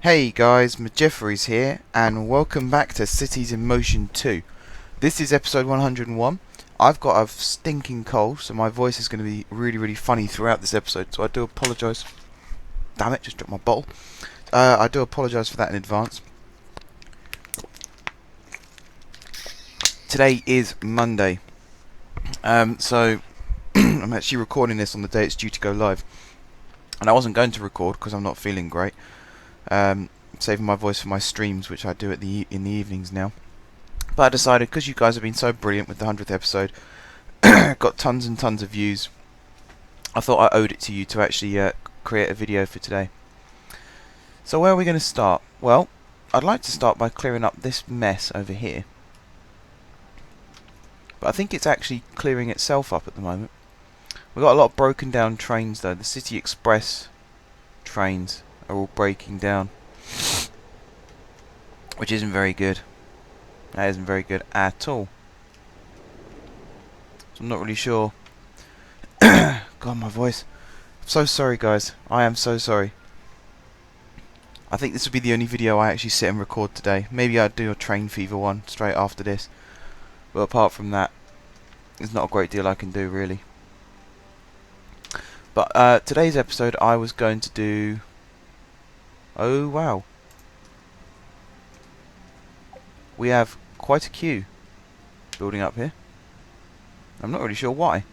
Hey guys, Jeffries here, and welcome back to Cities in Motion 2. This is episode 101. I've got a stinking cold, so my voice is going to be really funny throughout this episode, so I do apologise. Damn it, just dropped my bottle. I do apologise for that in advance. Today is Monday, so I'm actually recording this on the day it's due to go live. And I wasn't going to record because I'm not feeling great. Saving my voice for my streams, which I do in the evenings now. But I decided, because you guys have been so brilliant with the 100th episode, got tons and tons of views, I thought I owed it to you to actually create a video for today. So where are we going to start? Well, I'd like to start by clearing up this mess over here. But I think it's actually clearing itself up at the moment. We've got a lot of broken down trains though. The City Express trains are all breaking down, which isn't very good. That isn't very good at all. So I'm not really sure. God, my voice. I'm so sorry, guys. I am so sorry. I think this will be the only video I actually sit and record today. Maybe I'd do a train fever one straight after this. But apart from that, there's not a great deal I can do, really. But today's episode, I was going to do... Oh, wow. We have quite a queue building up here. I'm not really sure why.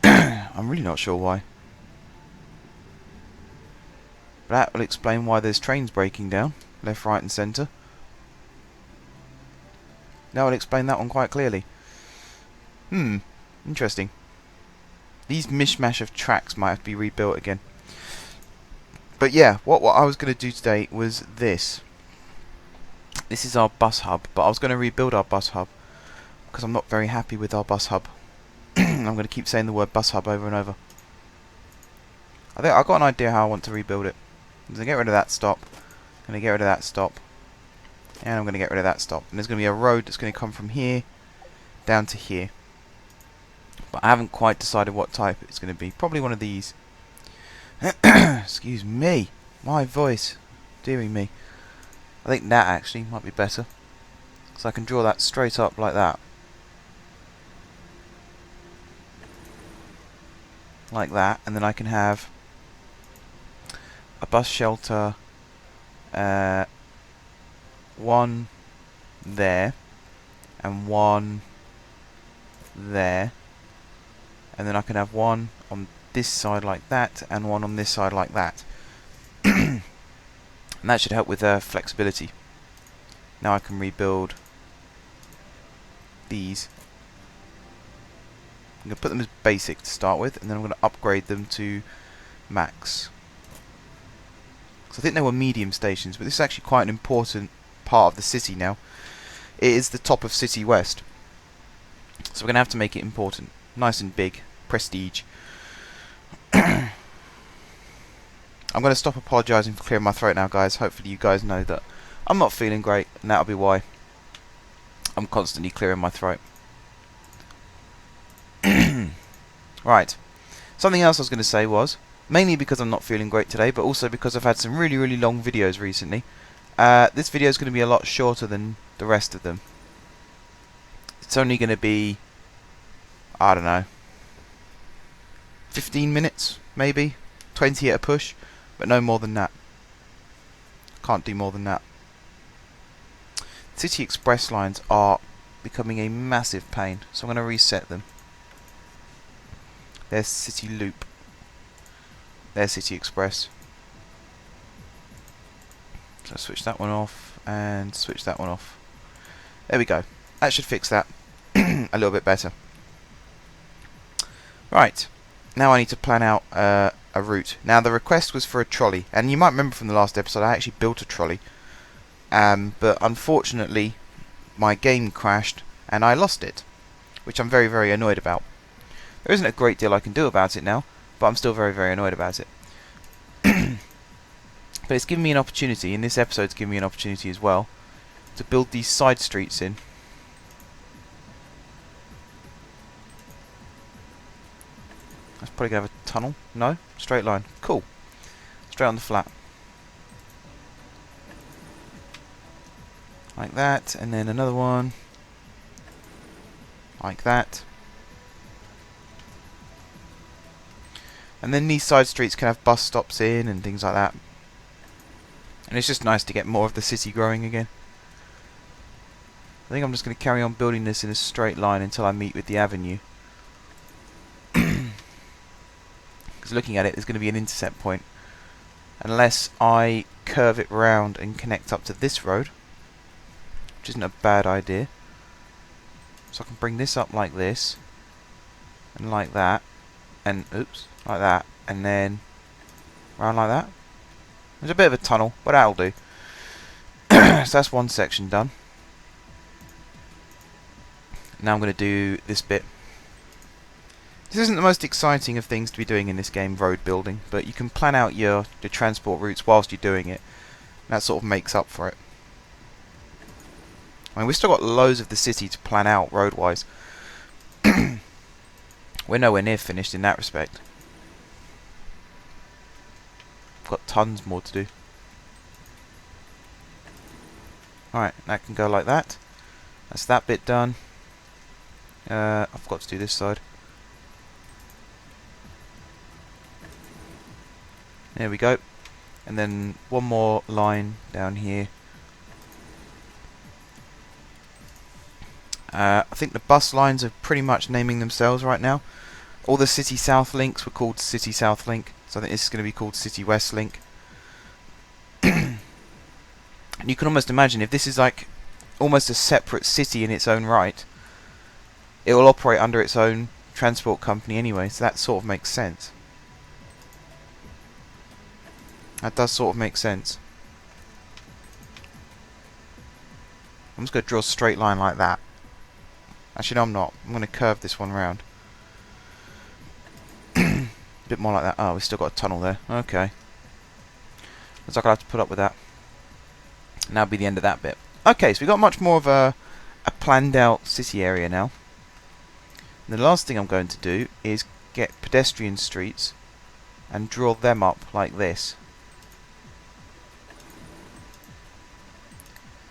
I'm really not sure why. But that will explain why there's trains breaking down, left, right and centre. That will explain that one quite clearly. Interesting. These mishmash of tracks might have to be rebuilt again. But yeah, what I was going to do today was this. This is our bus hub, but I was going to rebuild our bus hub because I'm not very happy with our bus hub. I'm going to keep saying the word bus hub over and over. I think I've got an idea how I want to rebuild it. I'm going to get rid of that stop. I'm going to get rid of that stop. And I'm going to get rid of that stop. And there's going to be a road that's going to come from here down to here. But I haven't quite decided what type it's going to be. Probably one of these. Excuse me. My voice. Dearie me. I think that actually might be better. So I can draw that straight up like that. Like that. And then I can have a bus shelter. One there. And one there. And then I can have one on this side like that, and one on this side like that. And that should help with flexibility. Now I can rebuild these. I'm going to put them as basic to start with, and then I'm going to upgrade them to max. So I think they were medium stations, but this is actually quite an important part of the city now. It is the top of City West. So we're going to have to make it important. Nice and big. Prestige. I'm going to stop apologising for clearing my throat now, guys. Hopefully you guys know that I'm not feeling great, and that'll be why I'm constantly clearing my throat. Right. Something else I was going to say was, mainly because I'm not feeling great today, but also because I've had some really long videos recently, this video is going to be a lot shorter than the rest of them. It's only going to be, I don't know, 15 minutes, maybe 20 at a push, but no more than that. Can't do more than that. City Express lines are becoming a massive pain, so I'm going to reset them. There's City Loop. There's City Express. So I'll switch that one off and switch that one off. There we go. That should fix that a little bit better. Right. Now I need to plan out a route. Now the request was for a trolley, and you might remember from the last episode I actually built a trolley, but unfortunately my game crashed and I lost it, which I'm very annoyed about. There isn't a great deal I can do about it now, but I'm still very annoyed about it. But it's given me an opportunity, and this episode's given me an opportunity as well, to build these side streets in. That's probably going to have a tunnel. No? Straight line. Cool. straight on the flat. Like that, and then another one like that. And then these side streets can have bus stops in and things like that. And it's just nice to get more of the city growing again. I think I'm just going to carry on building this in a straight line until I meet with the avenue. Because looking at it, there's going to be an intercept point. Unless I curve it round and connect up to this road, which isn't a bad idea. So I can bring this up like this, and like that, and oops, like that, and then round like that. There's a bit of a tunnel, but that'll do. So that's one section done. Now I'm going to do this bit. This isn't the most exciting of things to be doing in this game, road building, but you can plan out your transport routes whilst you're doing it. That sort of makes up for it. I mean, we've still got loads of the city to plan out road-wise. We're nowhere near finished in that respect. We've got tons more to do. Alright, that can go like that. That's that bit done. I forgot to do this side. There we go. And then one more line down here. I think the bus lines are pretty much naming themselves right now. All the City South links were called City South Link, so I think this is going to be called City West Link. And you can almost imagine if this is like almost a separate city in its own right, it will operate under its own transport company anyway, so that sort of makes sense. That does sort of make sense. I'm just going to draw a straight line like that. Actually, no, I'm not. I'm going to curve this one round. A bit more like that. Oh, we've still got a tunnel there. Okay. Looks like I'll have to put up with that. And that'll be the end of that bit. Okay, so we've got much more of a planned out city area now. And the last thing I'm going to do is get pedestrian streets and draw them up like this.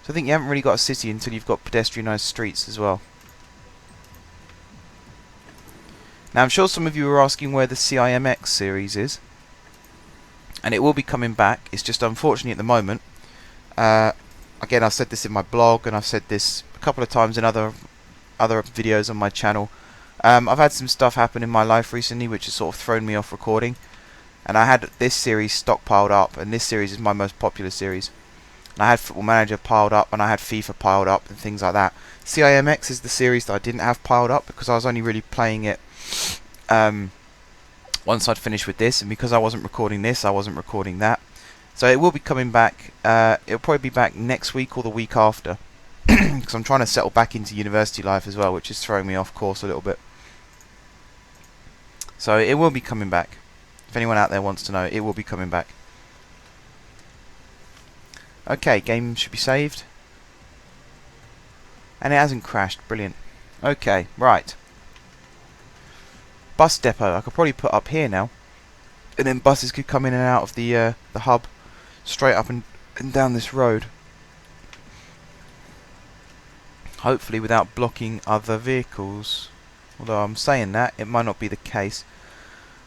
So I think you haven't really got a city until you've got pedestrianised streets as well. Now I'm sure some of you are asking where the CIMX series is, and it will be coming back. It's just unfortunately at the moment, again I've said this in my blog and I've said this a couple of times in other videos on my channel. I've had some stuff happen in my life recently which has sort of thrown me off recording, and I had this series stockpiled up, and this series is my most popular series. And I had Football Manager piled up, and I had FIFA piled up and things like that. CIMX is the series that I didn't have piled up because I was only really playing it once I'd finished with this, and because I wasn't recording this, I wasn't recording that. So it will be coming back. It'll probably be back next week or the week after, because I'm trying to settle back into university life as well, which is throwing me off course a little bit. So it will be coming back. If anyone out there wants to know, it will be coming back. Okay, game should be saved. And it hasn't crashed. Brilliant. Okay, right. Bus depot. I could probably put up here now, and then buses could come in and out of the hub straight up and down this road. Hopefully without blocking other vehicles. Although I'm saying that, it might not be the case.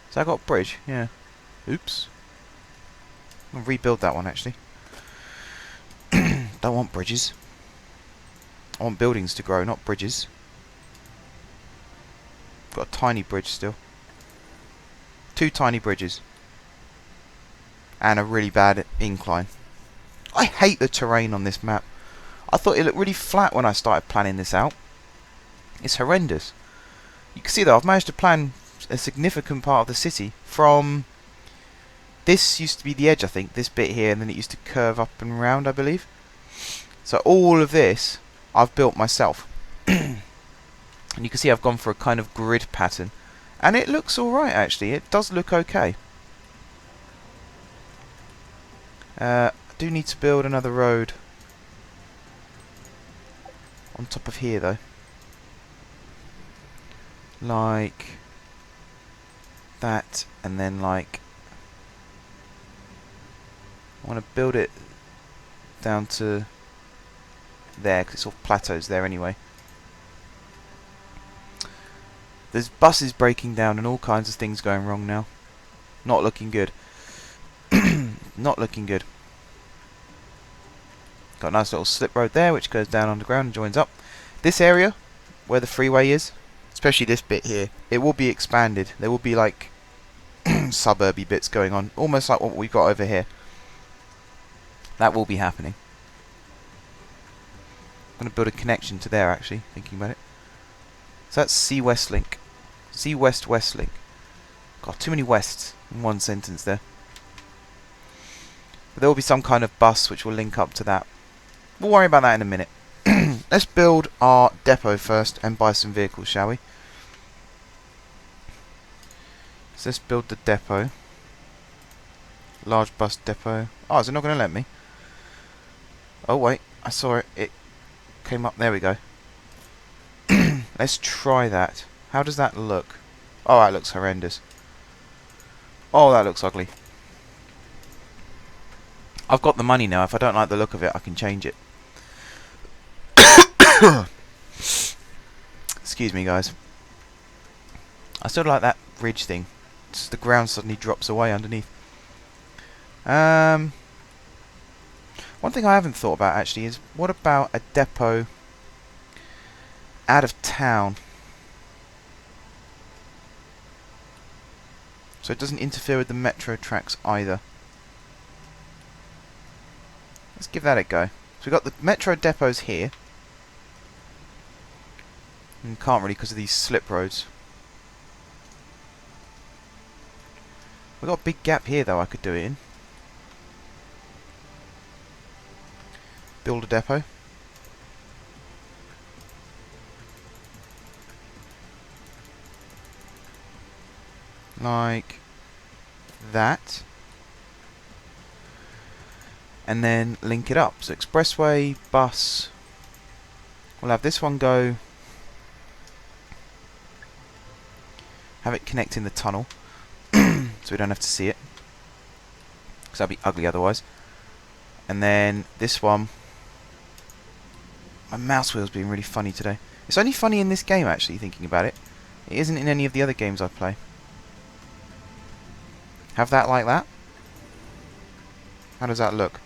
So I got a bridge, yeah. Oops. I'll rebuild that one actually. Don't want bridges. I want buildings to grow, not bridges. Got a tiny bridge still. 2 tiny bridges. And a really bad incline. I hate the terrain on this map. I thought it looked really flat when I started planning this out. It's horrendous. You can see though, I've managed to plan a significant part of the city from... This used to be the edge, I think, this bit here, and then it used to curve up and round, I believe. So all of this, I've built myself. And you can see I've gone for a kind of grid pattern. And it looks alright, actually. It does look okay. I do need to build another road on top of here, though. Like that, and then like I want to build it down to there, because it sort of plateaus there anyway. There's buses breaking down and all kinds of things going wrong now. Not looking good. Not looking good. Got a nice little slip road there which goes down underground and joins up. This area, where the freeway is, especially this bit here, it will be expanded. There will be like suburby bits going on, almost like what we've got over here. That will be happening. I'm going to build a connection to there actually, thinking about it. So that's C-West Link. C-West-West Link. God, too many wests in one sentence there. But there will be some kind of bus which will link up to that. We'll worry about that in a minute. Let's build our depot first and buy some vehicles, shall we? So let's build the depot. Large bus depot. Oh, is it not going to let me? Oh wait, I saw it. It came up. There we go. Let's try that. How does that look? Oh, that looks horrendous. Oh, that looks ugly. I've got the money now. If I don't like the look of it, I can change it. Excuse me, guys. I still like that ridge thing. Just the ground suddenly drops away underneath. One thing I haven't thought about actually is, what about a depot out of town? So it doesn't interfere with the metro tracks either. Let's give that a go. So we've got the metro depots here. And can't really because of these slip roads. We've got a big gap here though I could do it in. Build a depot. Like that. And then link it up. So expressway, bus. We'll have this one go. Have it connect in the tunnel. So we don't have to see it. Because that'd be ugly otherwise. And then this one. My mouse wheel's being really funny today. It's only funny in this game actually, thinking about it. It isn't in any of the other games I play. Have that like that. How does that look?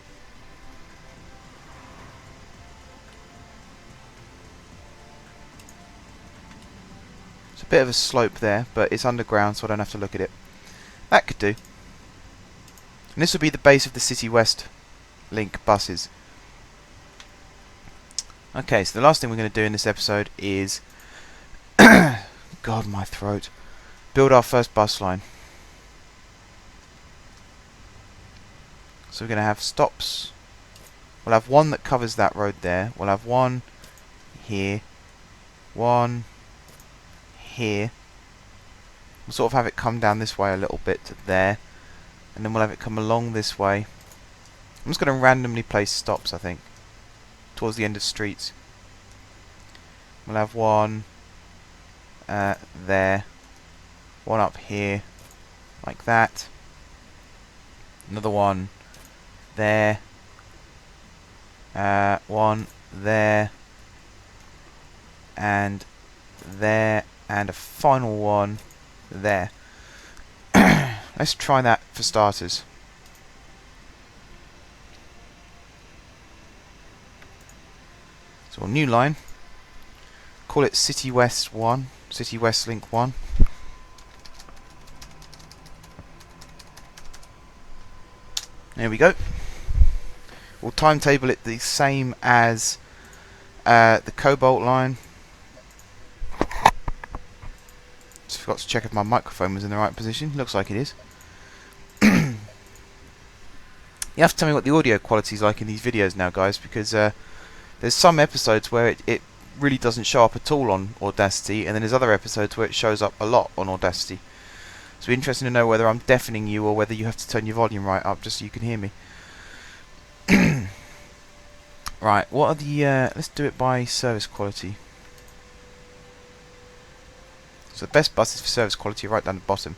It's a bit of a slope there, but it's underground so I don't have to look at it. That could do. And this will be the base of the City West Link buses. Okay, so the last thing we're going to do in this episode is God, my throat. Build our first bus line. So we're going to have stops. We'll have one that covers that road there. We'll have one here. One here. We'll sort of have it come down this way a little bit to there. And then we'll have it come along this way. I'm just going to randomly place stops, I think, towards the end of streets. We'll have one there. One up here. Like that. Another one there. One there. And there. And a final one there. Let's try that for starters. So a new line. Call it City West 1. City West Link 1. There we go. We'll timetable it the same as the Cobalt line. Just forgot to check if my microphone was in the right position. Looks like it is. You have to tell me what the audio quality is like in these videos now, guys, because there's some episodes where it really doesn't show up at all on Audacity, and then there's other episodes where it shows up a lot on Audacity. So it'd be interesting to know whether I'm deafening you or whether you have to turn your volume right up just so you can hear me. Right, what are the... let's do it by service quality. So the best buses for service quality are right down the bottom.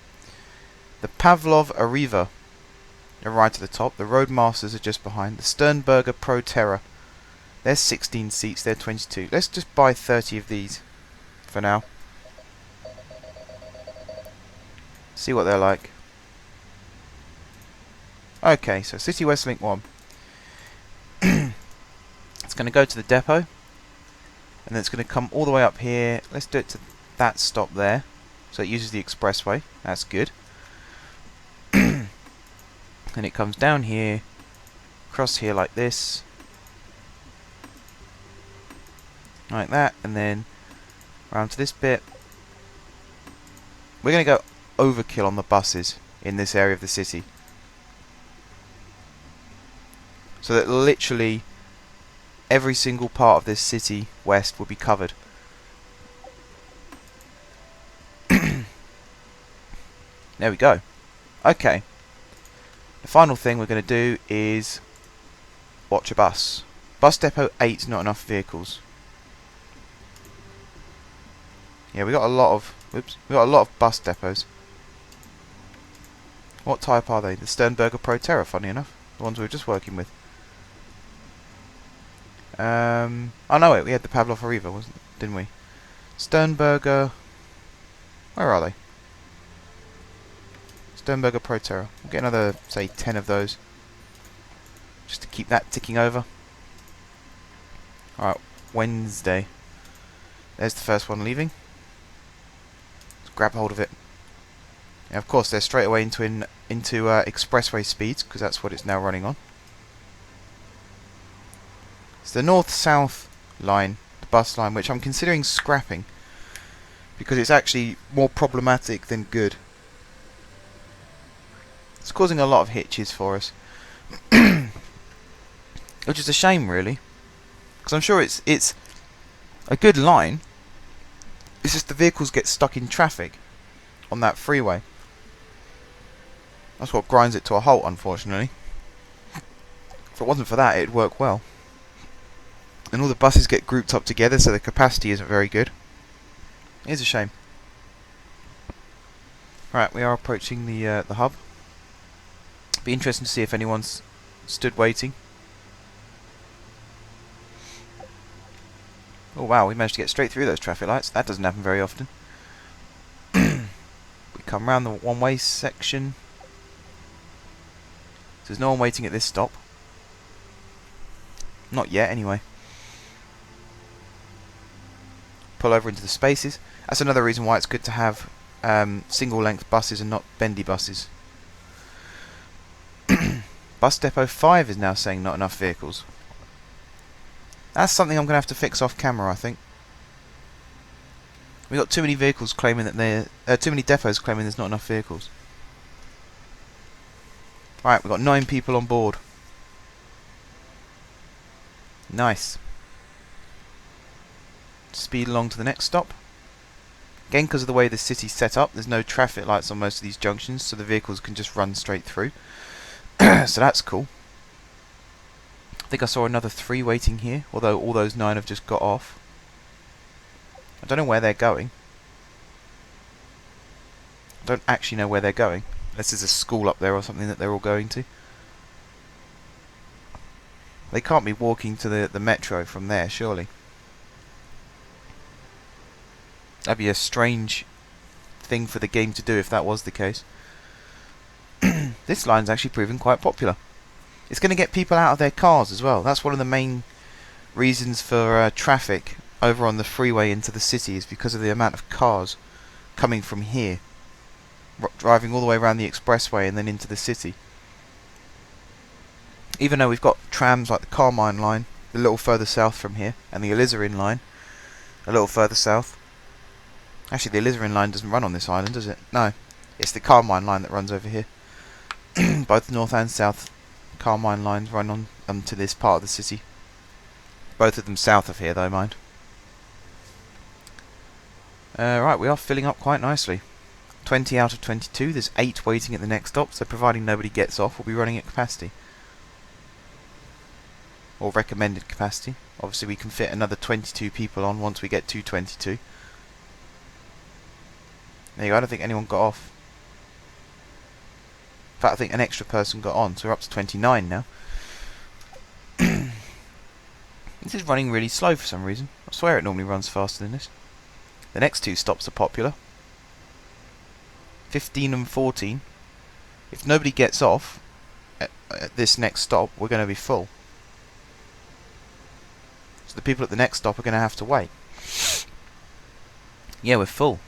The Pavlov Arriva. They're right at the top. The Roadmasters are just behind. The Sternberger Pro Terror. There's 16 seats. They're 22. Let's just buy 30 of these for now. See what they're like. Okay, so City West Link 1. It's going to go to the depot. And then it's going to come all the way up here. Let's do it to that stop there. So it uses the expressway. That's good. And it comes down here. Across here like this. Like that. And then around to this bit. We're going to go overkill on the buses in this area of the city. So that literally every single part of this city west will be covered. There we go. Okay. The final thing we're going to do is watch a bus. Bus depot 8's not enough vehicles. Yeah, we got a lot of bus depots. What type are they? The Sternberger Pro Terror, funny enough. The ones we were just working with. Oh no, wait, we had the Pavlov Arriva, didn't we? Sternberger. Where are they? Sternberger Pro Terror. We'll get another, say, 10 of those. Just to keep that ticking over. Alright, Wednesday. There's the first one leaving. Let's grab hold of it. And of course, they're straight away into expressway speeds, because that's what it's now running on. It's the north-south line, the bus line, which I'm considering scrapping because it's actually more problematic than good. It's causing a lot of hitches for us, which is a shame, really, because I'm sure it's a good line. It's just the vehicles get stuck in traffic on that freeway. That's what grinds it to a halt, unfortunately. If it wasn't for that, it'd work well. And all the buses get grouped up together, so the capacity isn't very good. It is a shame. Right, we are approaching the hub. Be interesting to see if anyone's stood waiting. Oh wow, we managed to get straight through those traffic lights. That doesn't happen very often. We come round the one-way section. So there's no one waiting at this stop. Not yet, anyway. Pull over into the spaces. That's another reason why it's good to have single-length buses and not bendy buses. Bus Depot 5 is now saying not enough vehicles. That's something I'm going to have to fix off camera, I think. We've got too many vehicles claiming that too many depots claiming there's not enough vehicles. Right, we've got 9 people on board. Nice. Speed along to the next stop. Again, because of the way the city's set up, there's no traffic lights on most of these junctions, so the vehicles can just run straight through. So that's cool. I think I saw another 3 waiting here, although all those 9 have just got off. I don't know where they're going. I don't actually know where they're going, unless there's a school up there or something that they're all going to. They can't be walking to the metro from there, surely. That'd be a strange thing for the game to do if that was the case. This line's actually proving quite popular. It's going to get people out of their cars as well. That's one of the main reasons for traffic over on the freeway into the city, is because of the amount of cars coming from here, driving all the way around the expressway and then into the city. Even though we've got trams like the Carmine line a little further south from here, and the Alizarin line a little further south. Actually, the Alizarin line doesn't run on this island, does it? No, it's the Carmine line that runs over here. Both north and south Carmine lines run onto this part of the city. Both of them south of here, though, mind. Right, we are filling up quite nicely. 20 out of 22. There's 8 waiting at the next stop, so providing nobody gets off, we'll be running at capacity. Or recommended capacity. Obviously, we can fit another 22 people on once we get to 22. There you go, I don't think anyone got off. In fact, I think an extra person got on, so we're up to 29 now. This is running really slow for some reason. I swear it normally runs faster than this. The next two stops are popular. 15 and 14. If nobody gets off at this next stop, we're going to be full. So the people at the next stop are going to have to wait. Yeah, we're full.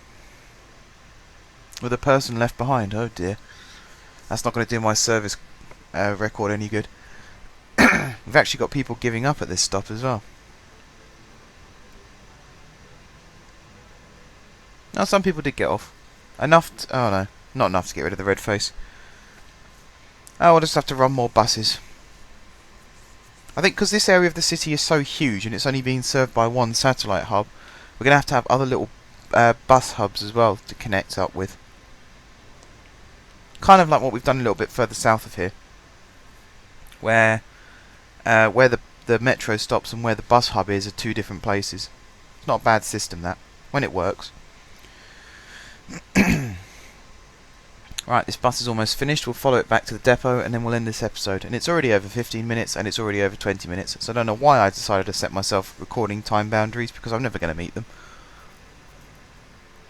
With a person left behind. Oh dear. That's not going to do my service record any good. We've actually got people giving up at this stop as well. Now, some people did get off. Enough oh no, not enough to get rid of the red face. Oh, we'll just have to run more buses. I think because this area of the city is so huge and it's only being served by one satellite hub, we're going to have other little bus hubs as well to connect up with. Kind of like what we've done a little bit further south of here, where the metro stops and where the bus hub is are two different places. It's not a bad system, that, when it works. Right, this bus is almost finished. We'll follow it back to the depot and then we'll end this episode. And it's already over 15 minutes and it's already over 20 minutes. So I don't know why I decided to set myself recording time boundaries, because I'm never going to meet them.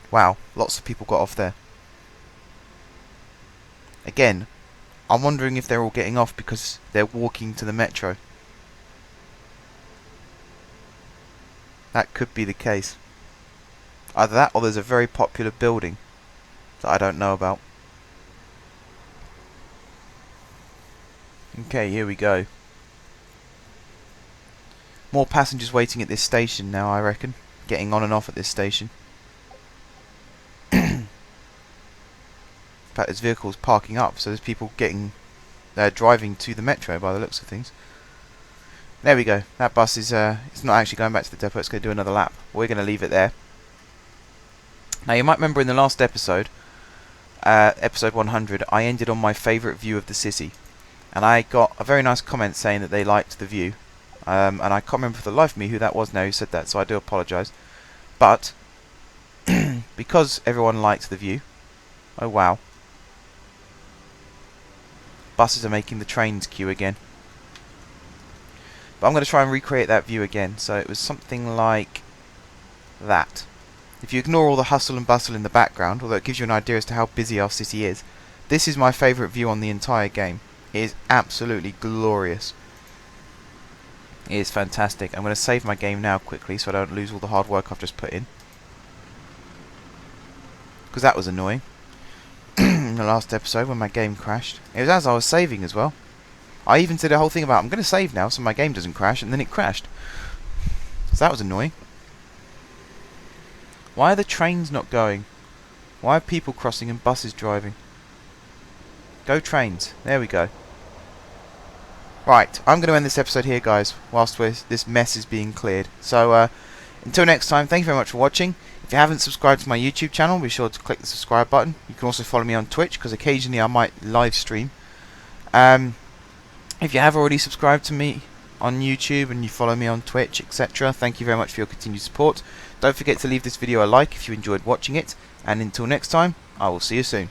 Wow, lots of people got off there. Again, I'm wondering if they're all getting off because they're walking to the metro. That could be the case. Either that or there's a very popular building that I don't know about. Okay, here we go. More passengers waiting at this station now, I reckon. Getting on and off at this station. In fact, there's vehicles parking up, so there's people driving to the metro by the looks of things. There we go. That bus is it's not actually going back to the depot, it's going to do another lap. We're going to leave it there. Now, you might remember in the last episode, episode 100, I ended on my favourite view of the city. And I got a very nice comment saying that they liked the view. And I can't remember for the life of me who that was now who said that, so I do apologise. But, because everyone liked the view... Oh wow. Buses are making the trains queue again. But I'm going to try and recreate that view again. So it was something like that. If you ignore all the hustle and bustle in the background, although it gives you an idea as to how busy our city is, this is my favourite view on the entire game. It is absolutely glorious. It is fantastic. I'm going to save my game now quickly so I don't lose all the hard work I've just put in. Because that was annoying. In the last episode when my game crashed. It was as I was saving as well. I even did a whole thing about I'm going to save now so my game doesn't crash, and then it crashed. So that was annoying. Why are the trains not going? Why are people crossing and buses driving? Go trains. There we go. Right, I'm going to end this episode here, guys, whilst this mess is being cleared. So, until next time, thank you very much for watching. If you haven't subscribed to my YouTube channel, be sure to click the subscribe button. You can also follow me on Twitch, because occasionally I might live stream. If you have already subscribed to me on YouTube and you follow me on Twitch, etc., thank you very much for your continued support. Don't forget to leave this video a like if you enjoyed watching it. And until next time, I will see you soon.